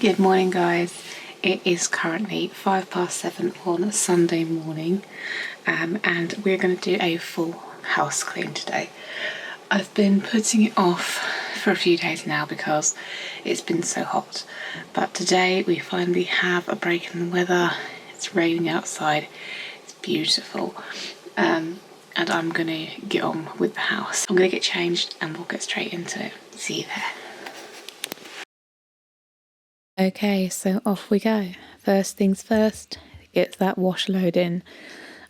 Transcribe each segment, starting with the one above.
Good morning, guys. It is currently 7:05 on a Sunday morning, and we're going to do a full house clean today. I've been putting it off for a few days now because it's been so hot, but today we finally have a break in the weather. It's raining outside, it's beautiful, and I'm going to get on with the house. I'm going to get changed and we'll get straight into it. See you there. Okay, so off we go. First things first, get that wash load in.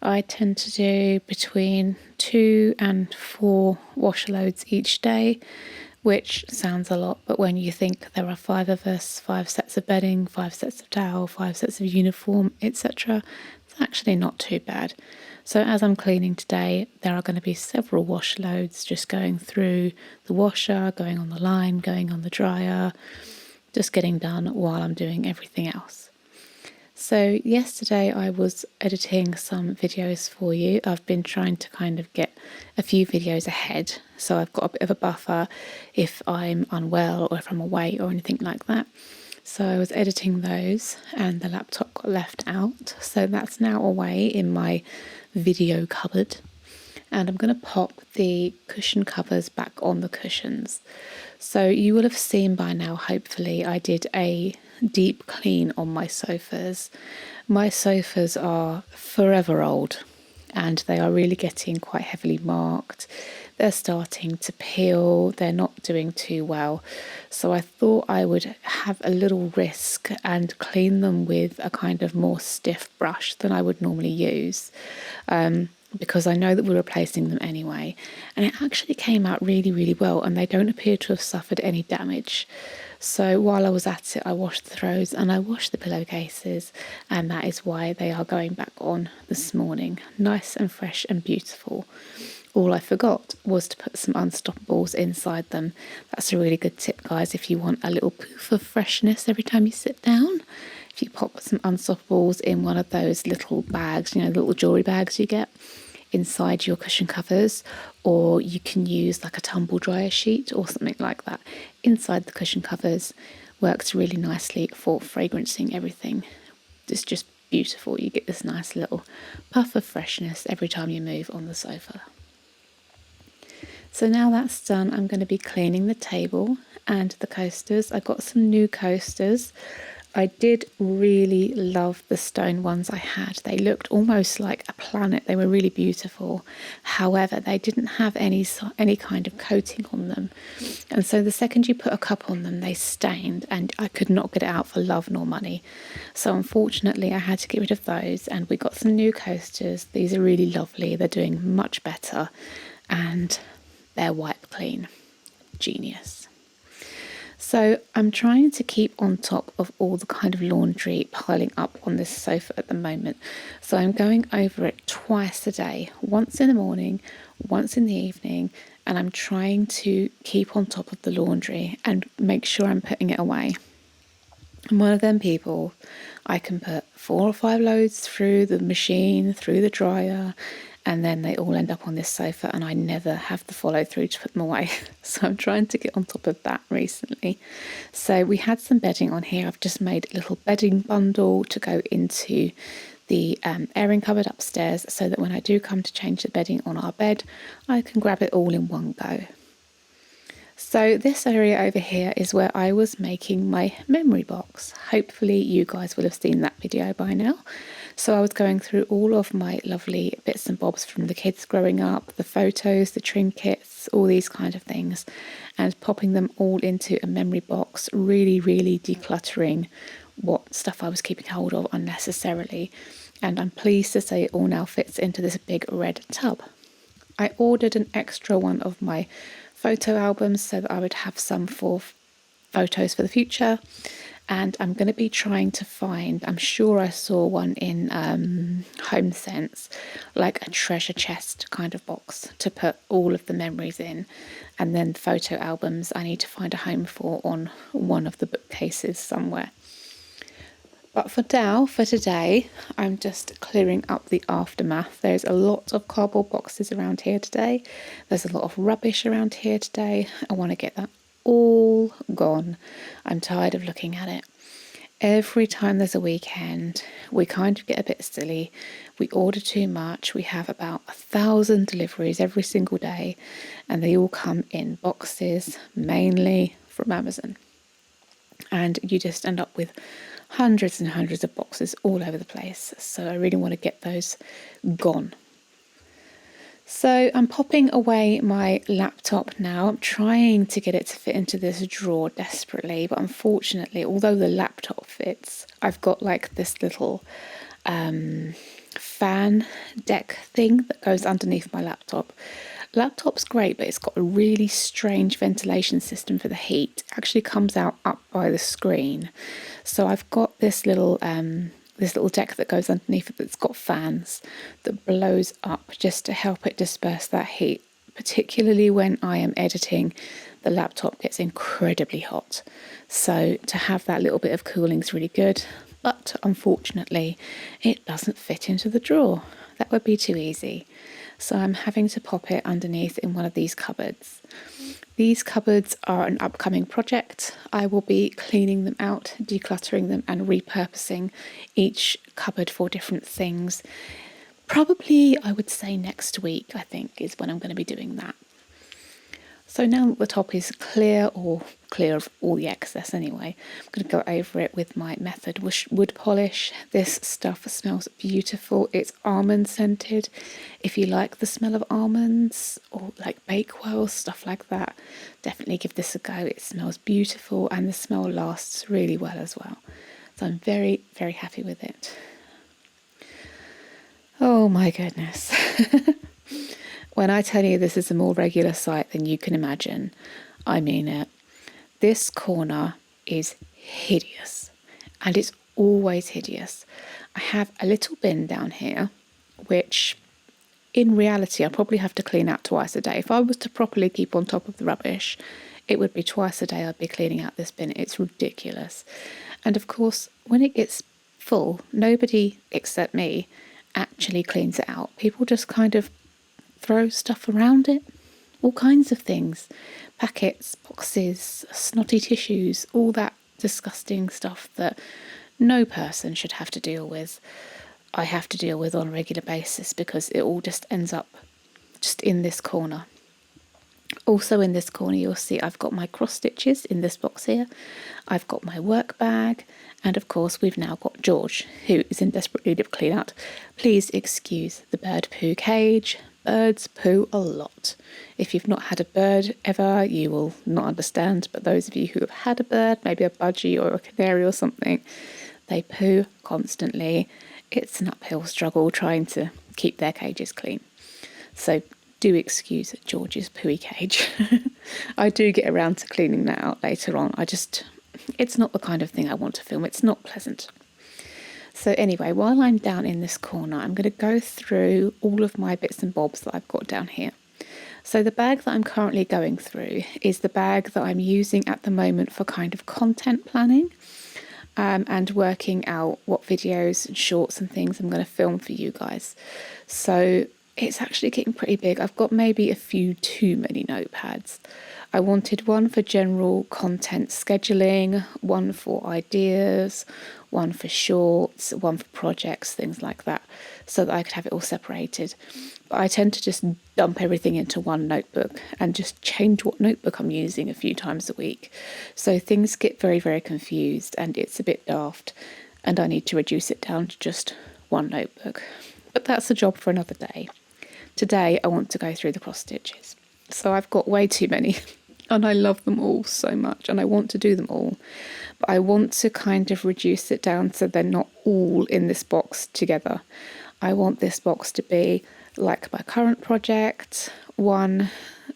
I tend to do between 2 and 4 wash loads each day, which sounds a lot, but when you think there are 5 of us, 5 sets of bedding, 5 sets of towel, 5 sets of uniform, etc., it's actually not too bad. So as I'm cleaning today, there are going to be several wash loads just going through the washer, going on the line, going on the dryer, just getting done while I'm doing everything else. So yesterday I was editing some videos for you. I've been trying to kind of get a few videos ahead, so I've got a bit of a buffer if I'm unwell or if I'm away or anything like that. So I was editing those and the laptop got left out, so that's now away in my video cupboard. And I'm going to pop the cushion covers back on the cushions. So you will have seen by now, hopefully, I did a deep clean on my sofas. My sofas are forever old and they are really getting quite heavily marked. They're starting to peel, they're not doing too well. So I thought I would have a little risk and clean them with a kind of more stiff brush than I would normally use. Because I know that we're replacing them anyway. And it actually came out really, really well, and they don't appear to have suffered any damage. So while I was at it, I washed the throws and I washed the pillowcases, and that is why they are going back on this morning. Nice and fresh and beautiful. All I forgot was to put some Unstoppables inside them. That's a really good tip, guys, if you want a little poof of freshness every time you sit down. If you pop some Unstoppables in one of those little bags, little jewellery bags you get inside your cushion covers, or you can use like a tumble dryer sheet or something like that inside the cushion covers. Works really nicely for fragrancing everything. It's just beautiful. You get this nice little puff of freshness every time you move on the sofa. So now that's done, I'm going to be cleaning the table and the coasters. I got some new coasters. I did really love the stone ones I had. They looked almost like a planet. They were really beautiful. However, they didn't have any kind of coating on them. And so the second you put a cup on them, they stained, and I could not get it out for love nor money. So unfortunately, I had to get rid of those, and we got some new coasters. These are really lovely. They're doing much better, and they're wipe clean. Genius. So I'm trying to keep on top of all the kind of laundry piling up on this sofa at the moment. So I'm going over it twice a day, once in the morning, once in the evening, and I'm trying to keep on top of the laundry and make sure I'm putting it away. I'm one of them people, I can put 4 or 5 loads through the machine, through the dryer, and then they all end up on this sofa and I never have the follow through to put them away. So I'm trying to get on top of that recently. So we had some bedding on here. I've just made a little bedding bundle to go into the airing cupboard upstairs, so that when I do come to change the bedding on our bed, I can grab it all in one go. So this area over here is where I was making my memory box. Hopefully you guys will have seen that video by now. So I was going through all of my lovely bits and bobs from the kids growing up, the photos, the trinkets, all these kind of things, and popping them all into a memory box, really, really decluttering what stuff I was keeping hold of unnecessarily. And I'm pleased to say it all now fits into this big red tub. I ordered an extra one of my photo albums so that I would have some for photos for the future, and I'm going to be trying to find, I'm sure I saw one in Home Sense, like a treasure chest kind of box to put all of the memories in, and then photo albums I need to find a home for on one of the bookcases somewhere. But for now, for today, I'm just clearing up the aftermath. There's a lot of cardboard boxes around here today. There's a lot of rubbish around here today. I want to get that all gone. I'm tired of looking at it. Every time there's a weekend, we kind of get a bit silly. We order too much. We have about 1,000 deliveries every single day, and they all come in boxes, mainly from Amazon. And you just end up with hundreds and hundreds of boxes all over the place. So I really want to get those gone. So I'm popping away my laptop now. I'm trying to get it to fit into this drawer desperately, but unfortunately, although the laptop fits, I've got like this little fan deck thing that goes underneath my laptop. Laptop's great, but it's got a really strange ventilation system for the heat. It actually comes out up by the screen. So I've got this little deck that goes underneath it that's got fans that blows up just to help it disperse that heat. Particularly when I am editing, the laptop gets incredibly hot. So to have that little bit of cooling is really good. But unfortunately, it doesn't fit into the drawer. That would be too easy. So I'm having to pop it underneath in one of these cupboards. These cupboards are an upcoming project. I will be cleaning them out, decluttering them and repurposing each cupboard for different things. Probably, I would say next week, I think, is when I'm going to be doing that. So now that the top is clear, or clear of all the excess anyway, I'm going to go over it with my Method wood polish. This stuff smells beautiful. It's almond scented. If you like the smell of almonds or like Bakewell, stuff like that, definitely give this a go. It smells beautiful and the smell lasts really well as well. So I'm very, very happy with it. Oh my goodness. When I tell you this is a more regular sight than you can imagine, I mean it. This corner is hideous, and it's always hideous. I have a little bin down here, which in reality I probably have to clean out twice a day. If I was to properly keep on top of the rubbish, it would be twice a day I'd be cleaning out this bin. It's ridiculous. And of course, when it gets full, nobody except me actually cleans it out. People just kind of throw stuff around it, all kinds of things, packets, boxes, snotty tissues, all that disgusting stuff that no person should have to deal with. I have to deal with on a regular basis because it all just ends up just in this corner. Also in this corner you'll see I've got my cross stitches in this box here. I've got my work bag, and of course we've now got George, who is in desperate need of clean out. Please excuse the bird poo cage. Birds poo a lot. If you've not had a bird ever, you will not understand, but those of you who have had a bird, maybe a budgie or a canary or something, they poo constantly. It's an uphill struggle trying to keep their cages clean. So do excuse George's pooey cage. I do get around to cleaning that out later on. It's not the kind of thing I want to film. It's not pleasant. So anyway, while I'm down in this corner, I'm going to go through all of my bits and bobs that I've got down here. So the bag that I'm currently going through is the bag that I'm using at the moment for kind of content planning and working out what videos and shorts and things I'm going to film for you guys. So it's actually getting pretty big. I've got maybe a few too many notepads. I wanted one for general content scheduling, one for ideas, one for shorts, one for projects, things like that, so that I could have it all separated. But I tend to just dump everything into one notebook and just change what notebook I'm using a few times a week. So things get very, very confused and it's a bit daft, and I need to reduce it down to just one notebook. But that's a job for another day. Today I want to go through the cross stitches. So I've got way too many. And I love them all so much, and I want to do them all. But I want to kind of reduce it down so they're not all in this box together. I want this box to be like my current project, one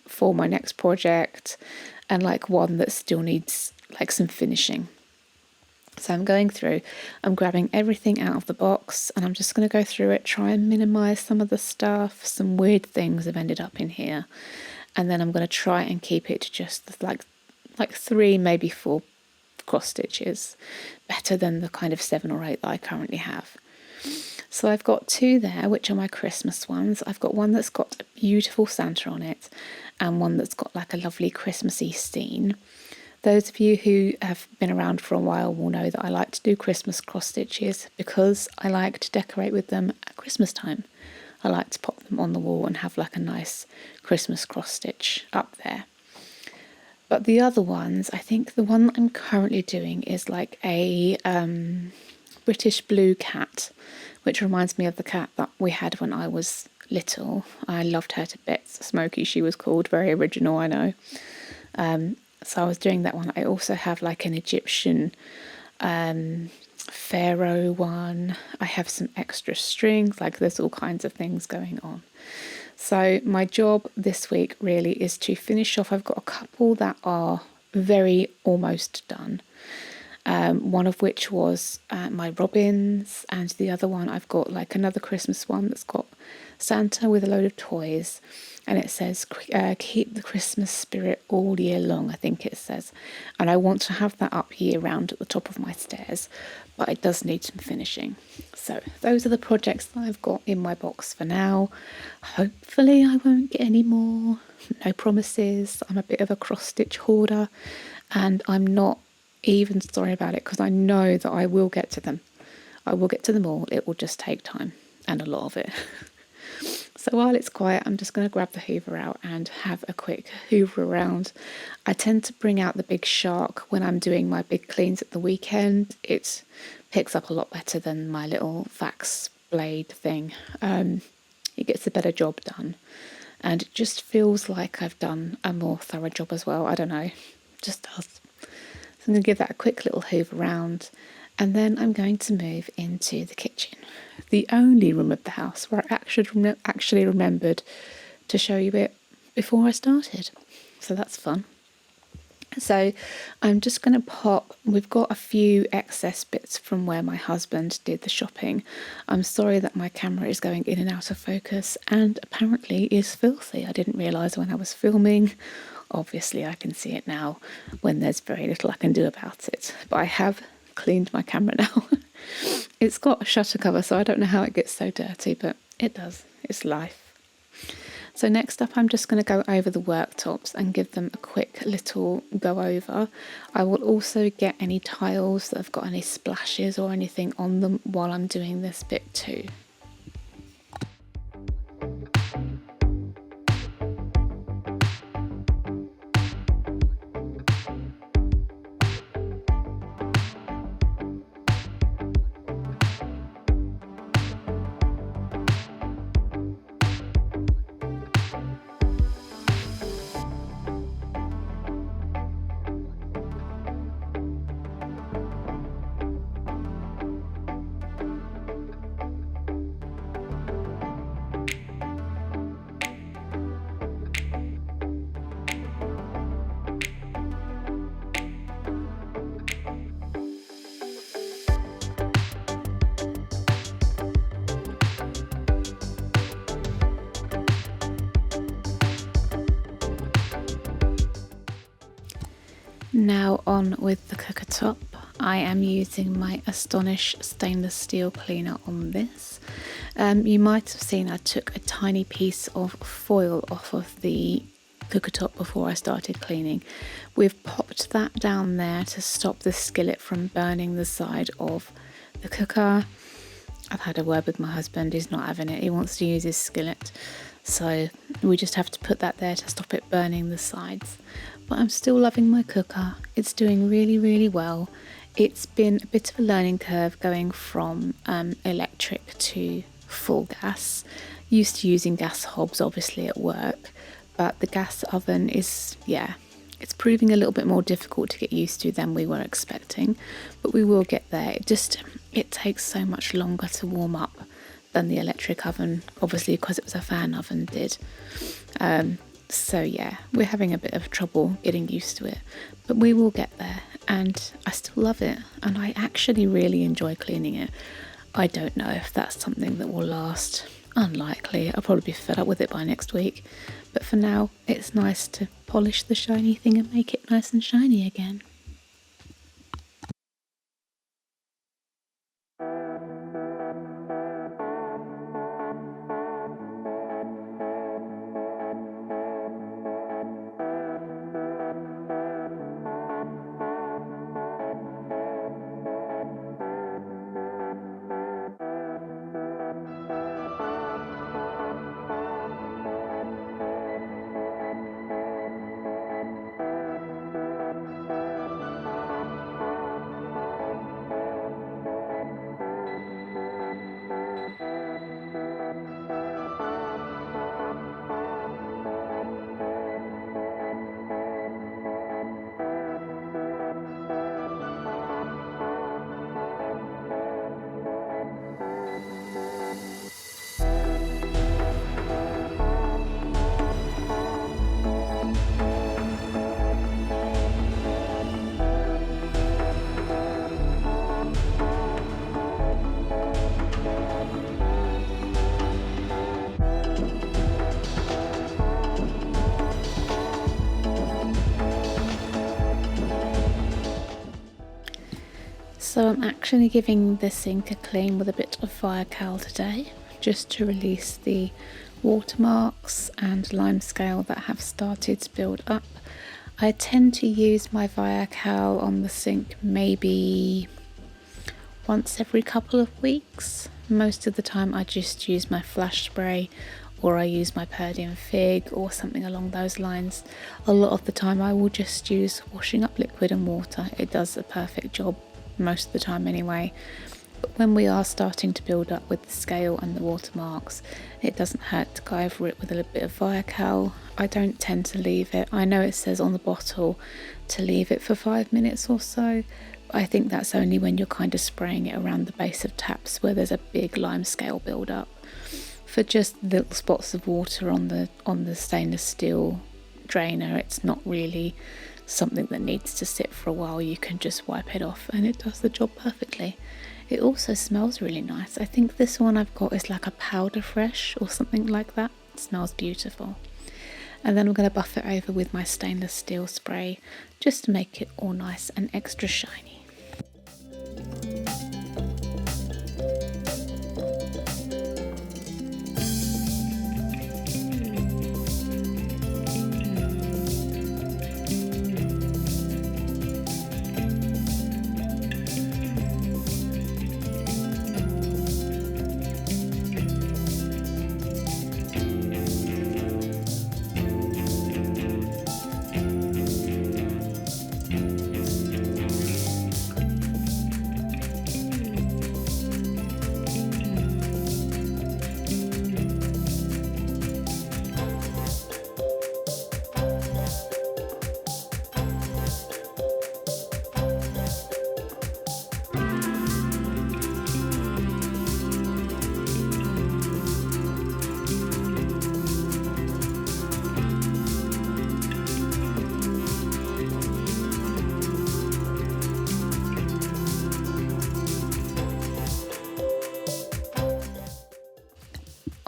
for my next project, and like one that still needs like some finishing. So I'm going through, I'm grabbing everything out of the box, and I'm just going to go through it, try and minimise some of the stuff. Some weird things have ended up in here. And then I'm going to try and keep it to just like 3, maybe 4 cross stitches, better than the kind of 7 or 8 that I currently have. So I've got 2 there, which are my Christmas ones. I've got one that's got a beautiful Santa on it, and one that's got like a lovely Christmassy scene. Those of you who have been around for a while will know that I like to do Christmas cross stitches because I like to decorate with them at Christmas time. I like to pop them on the wall and have like a nice Christmas cross stitch up there. But the other ones, I think the one that I'm currently doing is like a British blue cat, which reminds me of the cat that we had when I was little. I loved her to bits. Smokey, she was called. Very original, I know. So I was doing that one. I also have like an Egyptian pharaoh one. I have some extra strings, like there's all kinds of things going on. So my job this week really is to finish off. I've got a couple that are very almost done. One of which was my robins, and the other one I've got like another Christmas one that's got Santa with a load of toys, and it says keep the Christmas spirit all year long, I think it says. And I want to have that up year round at the top of my stairs, but it does need some finishing. So those are the projects that I've got in my box for now. Hopefully I won't get any more. No promises. I'm a bit of a cross stitch hoarder, and I'm not even sorry about it because I know that I will get to them. I will get to them all. It will just take time and a lot of it. So while it's quiet, I'm just going to grab the hoover out and have a quick hoover around. I tend to bring out the big shark when I'm doing my big cleans at the weekend. It picks up a lot better than my little fax blade thing. It gets a better job done, and it just feels like I've done a more thorough job as well. I don't know, it just does. So I'm going to give that a quick little hoover round, and then I'm going to move into the kitchen, the only room of the house where I actually remembered to show you it before I started. So that's fun. So I'm just going to pop, we've got a few excess bits from where my husband did the shopping. I'm sorry that my camera is going in and out of focus and apparently is filthy. I didn't realise when I was filming. Obviously I can see it now when there's very little I can do about it. But I have cleaned my camera now. It's got a shutter cover, so I don't know how it gets so dirty, but it does. It's life. So next up, I'm just going to go over the worktops and give them a quick little go over. I will also get any tiles that have got any splashes or anything on them while I'm doing this bit too. Now on with the cooker top. I am using my Astonish stainless steel cleaner on this. You might have seen I took a tiny piece of foil off of the cooker top before I started cleaning. We've popped that down there to stop the skillet from burning the side of the cooker. I've had a word with my husband, he's not having it, he wants to use his skillet. So we just have to put that there to stop it burning the sides. But I'm still loving my cooker. It's doing really, really well. It's been a bit of a learning curve going from electric to full gas. Used to using gas hobs obviously at work, but the gas oven is, it's proving a little bit more difficult to get used to than we were expecting, but we will get there. It takes so much longer to warm up than the electric oven, obviously because it was a fan oven did. So yeah, we're having a bit of trouble getting used to it, but we will get there, and I still love it, and I actually really enjoy cleaning it. I don't know if that's something that will last. Unlikely. I'll probably be fed up with it by next week, but for now it's nice to polish the shiny thing and make it nice and shiny again. So I'm actually giving the sink a clean with a bit of Viacal today, just to release the watermarks and limescale that have started to build up. I tend to use my Viacal on the sink maybe once every couple of weeks. Most of the time I just use my flash spray, or I use my Purdian Fig or something along those lines. A lot of the time I will just use washing up liquid and water. It does a perfect job most of the time anyway. But when we are starting to build up with the scale and the watermarks, it doesn't hurt to go over it with a little bit of Viacal. I don't tend to leave it. I know it says on the bottle to leave it for 5 minutes or so, but I think that's only when you're kind of spraying it around the base of taps where there's a big limescale build up. For just little spots of water on the stainless steel drainer, it's not really something that needs to sit for a while. You can just wipe it off and it does the job perfectly. It also smells really nice. I think this one I've got is like a powder fresh or something like that. It smells beautiful. And then I'm going to buff it over with my stainless steel spray just to make it all nice and extra shiny.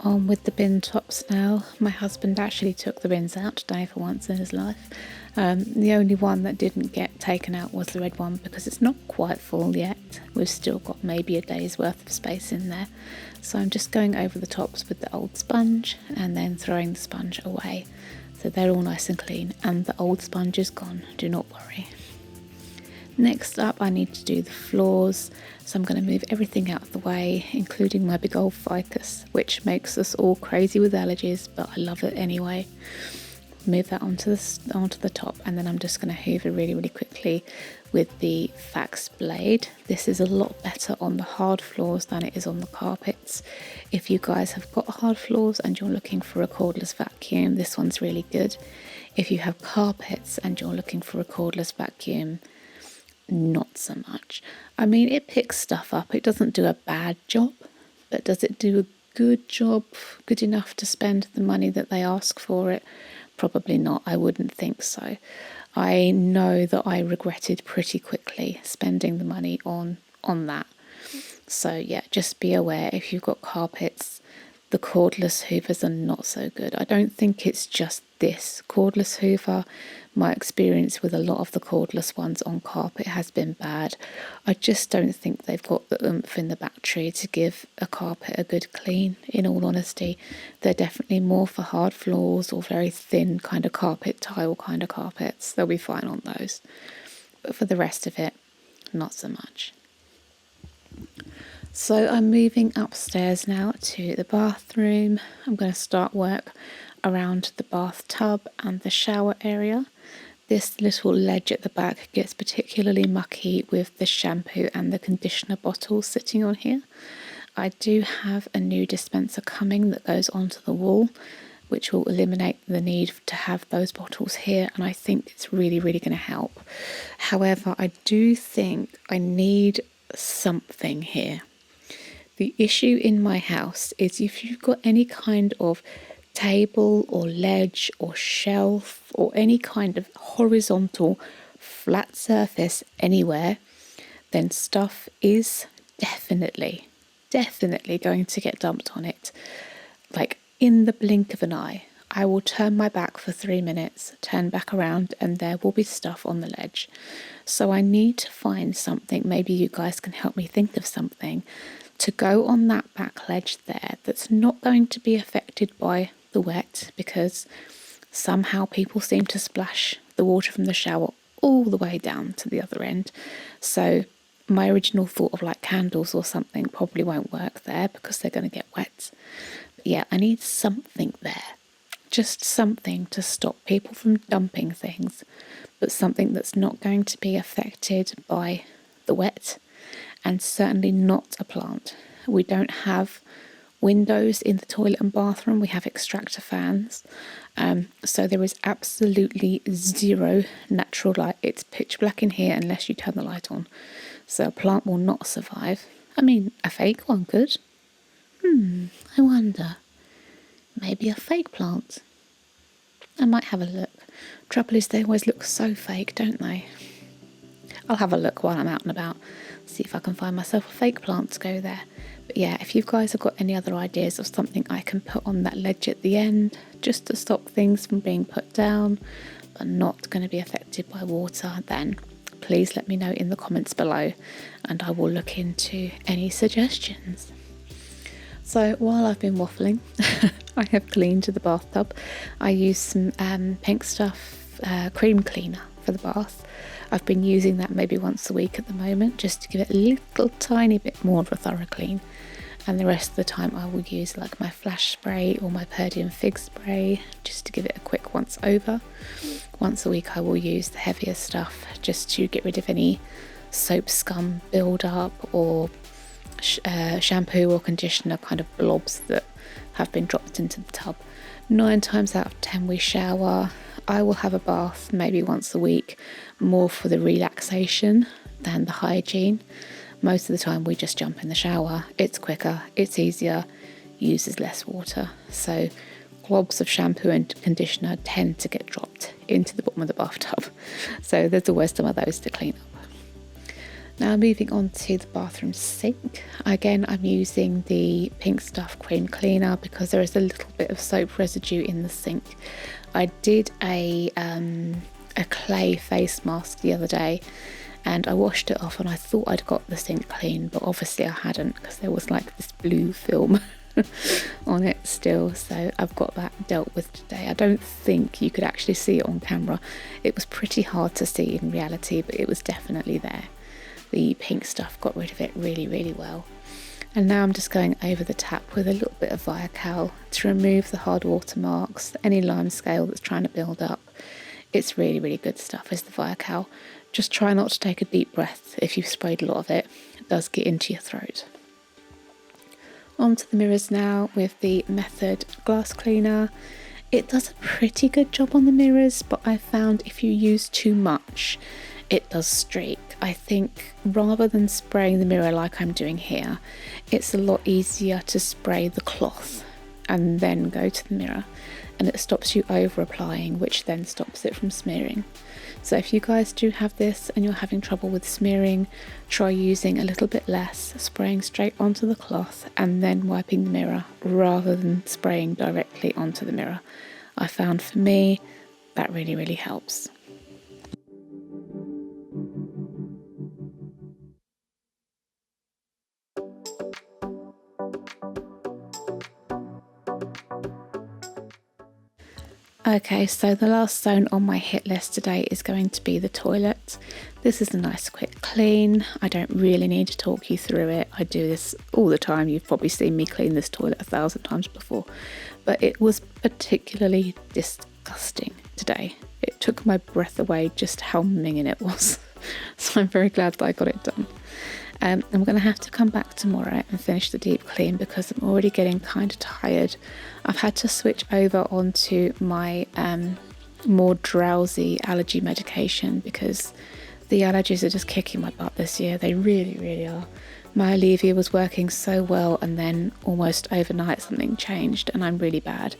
On with the bin tops now. My husband actually took the bins out today for once in his life. The only one that didn't get taken out was the red one because it's not quite full yet. We've still got maybe a day's worth of space in there. So I'm just going over the tops with the old sponge and then throwing the sponge away. So they're all nice and clean, and the old sponge is gone, do not worry. Next up I need to do the floors, so I'm going to move everything out of the way, including my big old ficus, which makes us all crazy with allergies, but I love it anyway. Move that onto the top, and then I'm just going to hoover really quickly with the fax blade. This is a lot better on the hard floors than it is on the carpets. If you guys have got hard floors and you're looking for a cordless vacuum, this one's really good. If you have carpets and you're looking for a cordless vacuum, not so much. I mean, it picks stuff up. It doesn't do a bad job, but does it do a good job, good enough to spend the money that they ask for it? Probably not. I wouldn't think so. I know that I regretted pretty quickly spending the money on that. So yeah, just be aware if you've got carpets, the cordless hoovers are not so good. I don't think it's just this cordless hoover. My experience with a lot of the cordless ones on carpet has been bad. I just don't think they've got the oomph in the battery to give a carpet a good clean, in all honesty. They're definitely more for hard floors or very thin kind of carpet, tile kind of carpets. They'll be fine on those. But for the rest of it, not so much. So I'm moving upstairs now to the bathroom. I'm going to start work around the bathtub and the shower area. This little ledge at the back gets particularly mucky with the shampoo and the conditioner bottles sitting on here. I do have a new dispenser coming that goes onto the wall, which will eliminate the need to have those bottles here, and I think it's really going to help. However, I do think I need something here. The issue in my house is if you've got any kind of table or ledge or shelf or any kind of horizontal flat surface anywhere, then stuff is definitely going to get dumped on it, like in the blink of an eye. I will turn my back for 3 minutes, turn back around, and there will be stuff on the ledge. So I need to find something, maybe you guys can help me think of something, to go on that back ledge there that's not going to be affected by the wet, because somehow people seem to splash the water from the shower all the way down to the other end. So my original thought of like candles or something probably won't work there because they're going to get wet. But yeah, I need something there. Just something to stop people from dumping things, but something that's not going to be affected by the wet, and certainly not a plant. We don't have windows in the toilet and bathroom, we have extractor fans. So there is absolutely zero natural light. It's pitch black in here unless you turn the light on. So a plant will not survive. I mean, a fake one could. I wonder. Maybe a fake plant. I might have a look. Trouble is they always look so fake, don't they? I'll have a look while I'm out and about, see if I can find myself a fake plant to go there. But yeah, if you guys have got any other ideas of something I can put on that ledge at the end, just to stop things from being put down, but not going to be affected by water, then please let me know in the comments below, and I will look into any suggestions. So while I've been waffling, I have cleaned the bathtub. I used some Pink Stuff cream cleaner for the bath. I've been using that maybe once a week at the moment, just to give it a little tiny bit more of a thorough clean. And the rest of the time I will use like my flash spray or my Purdian fig spray, just to give it a quick once over. Once a week I will use the heavier stuff, just to get rid of any soap scum build up, or shampoo or conditioner kind of blobs that have been dropped into the tub. 9 times out of 10 we shower. I will have a bath maybe once a week, more for the relaxation than the hygiene. Most of the time we just jump in the shower. It's quicker, it's easier, uses less water. So globs of shampoo and conditioner tend to get dropped into the bottom of the bathtub. So there's always some of those to clean up. Now moving on to the bathroom sink. Again, I'm using the Pink Stuff cream cleaner because there is a little bit of soap residue in the sink. I did a clay face mask the other day, and I washed it off and I thought I'd got the sink clean, but obviously I hadn't, because there was like this blue film on it still. So I've got that dealt with today. I don't think you could actually see it on camera. It was pretty hard to see in reality, but it was definitely there. The Pink Stuff got rid of it really, really well. And now I'm just going over the tap with a little bit of Viacal to remove the hard watermarks, any lime scale that's trying to build up. It's really, really good stuff, is the Viacal. Just try not to take a deep breath if you've sprayed a lot of it. It does get into your throat. Onto the mirrors now with the Method glass cleaner. It does a pretty good job on the mirrors, but I found if you use too much, it does streak. I think rather than spraying the mirror like I'm doing here, it's a lot easier to spray the cloth and then go to the mirror, and it stops you over applying, which then stops it from smearing. So if you guys do have this and you're having trouble with smearing, try using a little bit less, spraying straight onto the cloth and then wiping the mirror rather than spraying directly onto the mirror. I found for me that really, really helps. Okay, so the last zone on my hit list today is going to be the toilet. This is a nice quick clean. I don't really need to talk you through it. I do this all the time. You've probably seen me clean this toilet 1,000 times before. But it was particularly disgusting today. It took my breath away just how minging it was. So I'm very glad that I got it done. I'm going to have to come back tomorrow and finish the deep clean because I'm already getting kind of tired. I've had to switch over onto my more drowsy allergy medication because the allergies are just kicking my butt this year. They really, really are. My Alevia was working so well, and then almost overnight something changed and I'm really bad.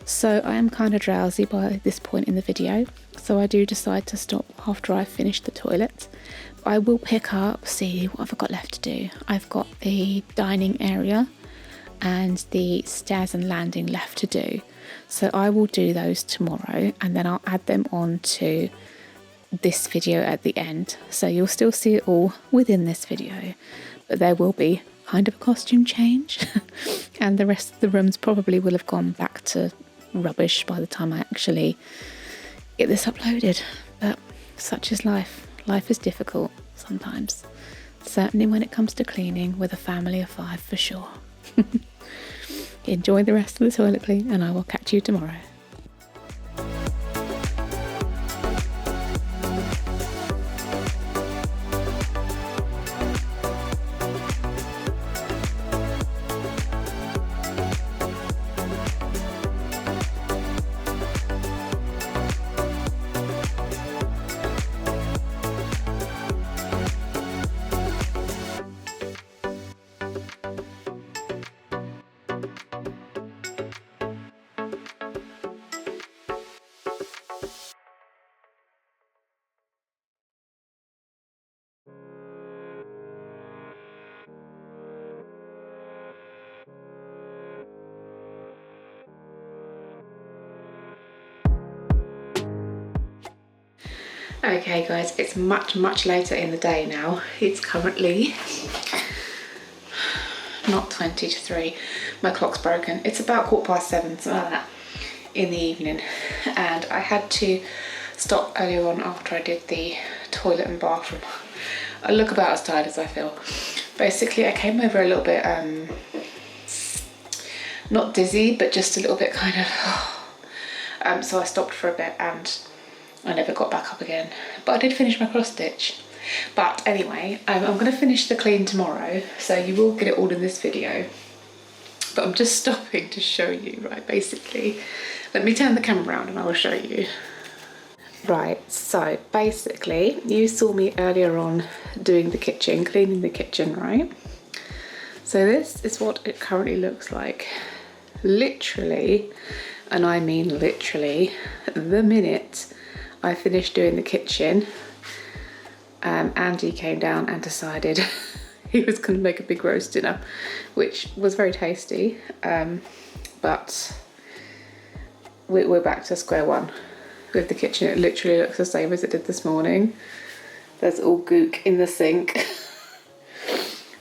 So I am kind of drowsy by this point in the video, so I do decide to stop after I've finished the toilet. I will pick up, see what I've got left to do. I've got the dining area and the stairs and landing left to do. So I will do those tomorrow, and then I'll add them on to this video at the end. So you'll still see it all within this video, but there will be kind of a costume change and the rest of the rooms probably will have gone back to rubbish by the time I actually get this uploaded. But such is life. Life is difficult sometimes, certainly when it comes to cleaning with a family of 5 for sure. Enjoy the rest of the toilet clean and I will catch you tomorrow. Okay guys, it's much later in the day now. It's currently not 20 to 3. My clock's broken. It's about 7:15, something like that, in the evening. And I had to stop earlier on after I did the toilet and bathroom. I look about as tired as I feel. Basically, I came over a little bit, not dizzy, but just a little bit kind of, so I stopped for a bit and I never got back up again, but I did finish my cross stitch. But anyway, I'm going to finish the clean tomorrow, so you will get it all in this video. But I'm just stopping to show you, right, basically. Let me turn the camera around and I will show you. Right, so basically, you saw me earlier on doing the kitchen, cleaning the kitchen, right? So this is what it currently looks like. Literally, and I mean literally, the minute I finished doing the kitchen, Andy came down and decided he was going to make a big roast dinner, which was very tasty, but we're back to square one with the kitchen. It literally looks the same as it did this morning. There's all gook in the sink.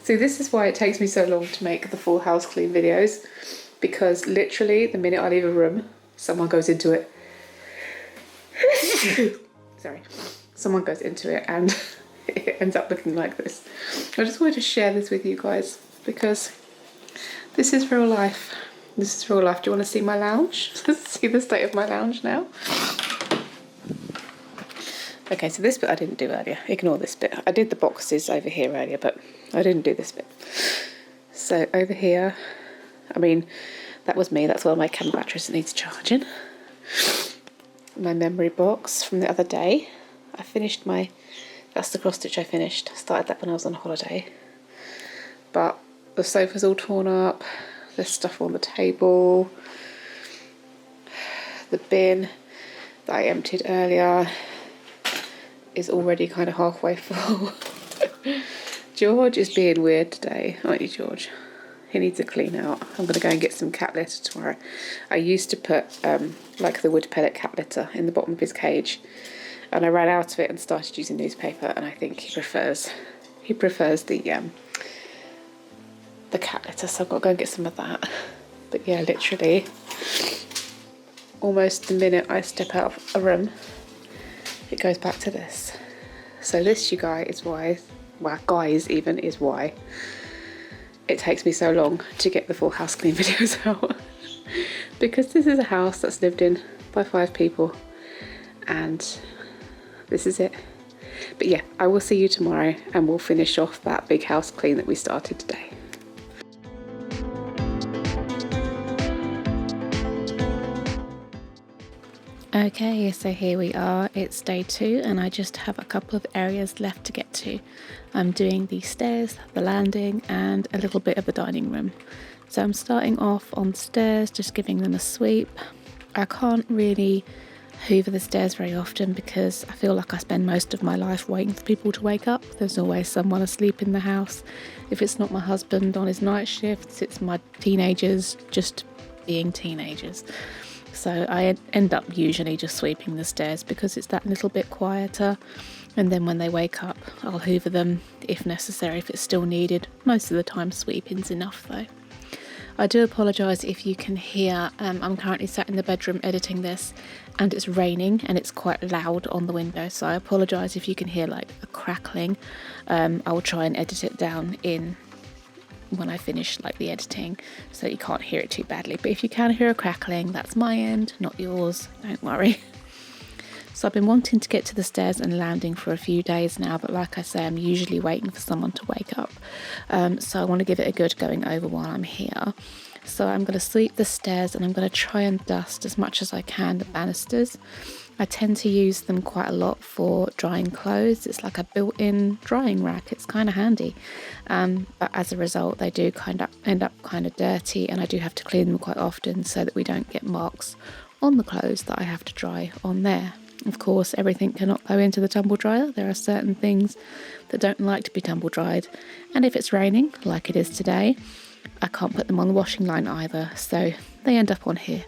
So this is why it takes me so long to make the full house clean videos, because literally the minute I leave a room, someone goes into it. Sorry, someone goes into it and it ends up looking like this. I just wanted to share this with you guys because this is real life. This is real life. Do you want to see my lounge? See the state of my lounge now? Okay, so this bit I didn't do earlier. Ignore this bit. I did the boxes over here earlier, but I didn't do this bit. So over here, I mean, that was me. That's where my camera batteries needs charging. My memory box from the other day. I finished my, that's the cross stitch I finished. I started that when I was on holiday. But the sofa's all torn up. There's stuff on the table. The bin that I emptied earlier is already kind of halfway full. George is being weird today, aren't you, George? He needs a clean out. I'm going to go and get some cat litter tomorrow. I used to put like the wood pellet cat litter in the bottom of his cage, and I ran out of it and started using newspaper, and I think he prefers the cat litter, so I've got to go and get some of that. But yeah, literally almost the minute I step out of a room, it goes back to this. So this, you guys, is why, well, guys even, is why it takes me so long to get the full house clean videos out. Because this is a house that's lived in by 5 people and this is it. But yeah, I will see you tomorrow and we'll finish off that big house clean that we started today. Okay, so here we are, it's day 2 and I just have a couple of areas left to get to. I'm doing the stairs, the landing and a little bit of the dining room. So I'm starting off on the stairs, just giving them a sweep. I can't really hoover the stairs very often because I feel like I spend most of my life waiting for people to wake up. There's always someone asleep in the house. If it's not my husband on his night shifts, it's my teenagers just being teenagers. So I end up usually just sweeping the stairs because it's that little bit quieter. And then when they wake up, I'll hoover them if necessary, if it's still needed. Most of the time sweeping's enough though. I do apologise if you can hear, I'm currently sat in the bedroom editing this and it's raining and it's quite loud on the window, so I apologise if you can hear like a crackling. I will try and edit it down in when I finish like the editing so you can't hear it too badly, but if you can hear a crackling, that's my end, not yours, don't worry. So I've been wanting to get to the stairs and landing for a few days now, but like I say, I'm usually waiting for someone to wake up. So I want to give it a good going over while I'm here. So I'm going to sweep the stairs and I'm going to try and dust as much as I can the banisters. I tend to use them quite a lot for drying clothes. It's like a built-in drying rack. It's kind of handy. But as a result, they do end up kind of dirty, and I do have to clean them quite often so that we don't get marks on the clothes that I have to dry on there. Of course, everything cannot go into the tumble dryer. There are certain things that don't like to be tumble dried. And if it's raining, like it is today, I can't put them on the washing line either. So they end up on here.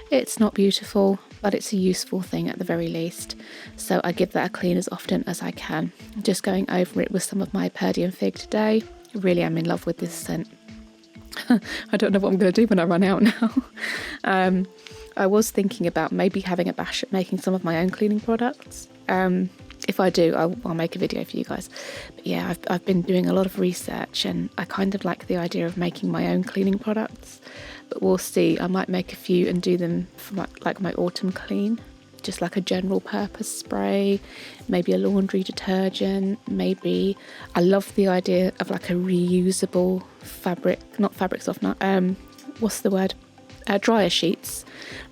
It's not beautiful, but it's a useful thing at the very least. So I give that a clean as often as I can. Just going over it with some of my Purdian Fig today. Really am in love with this scent. I don't know what I'm going to do when I run out now. I was thinking about maybe having a bash at making some of my own cleaning products. If I do, I'll make a video for you guys. But yeah, I've been doing a lot of research and I kind of like the idea of making my own cleaning products. But we'll see. I might make a few and do them for my autumn clean. Just like a general purpose spray, maybe a laundry detergent, maybe I love the idea of like a reusable dryer sheets,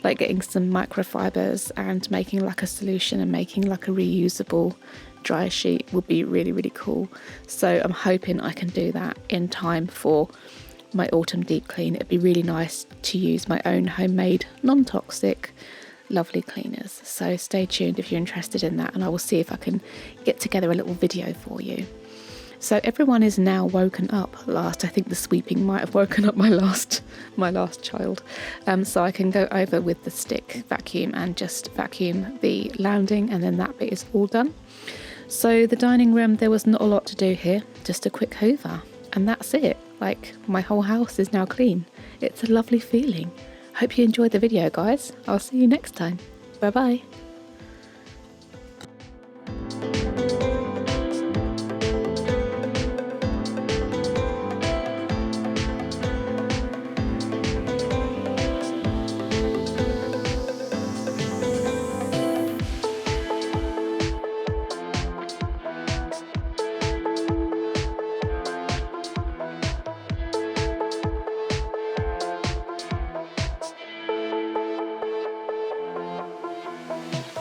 like getting some microfibers and making like a solution and making like a reusable dryer sheet would be really, really cool. So I'm hoping I can do that in time for my autumn deep clean. It'd be really nice to use my own homemade, non-toxic, lovely cleaners. So stay tuned if you're interested in that, and I will see if I can get together a little video for you. So everyone is now woken up at last. I think the sweeping might have woken up my last child. So I can go over with the stick vacuum and just vacuum the landing, and then that bit is all done. So the dining room, there was not a lot to do here, just a quick hoover, and that's it. Like, my whole house is now clean. It's a lovely feeling. Hope you enjoyed the video, guys. I'll see you next time. Bye bye.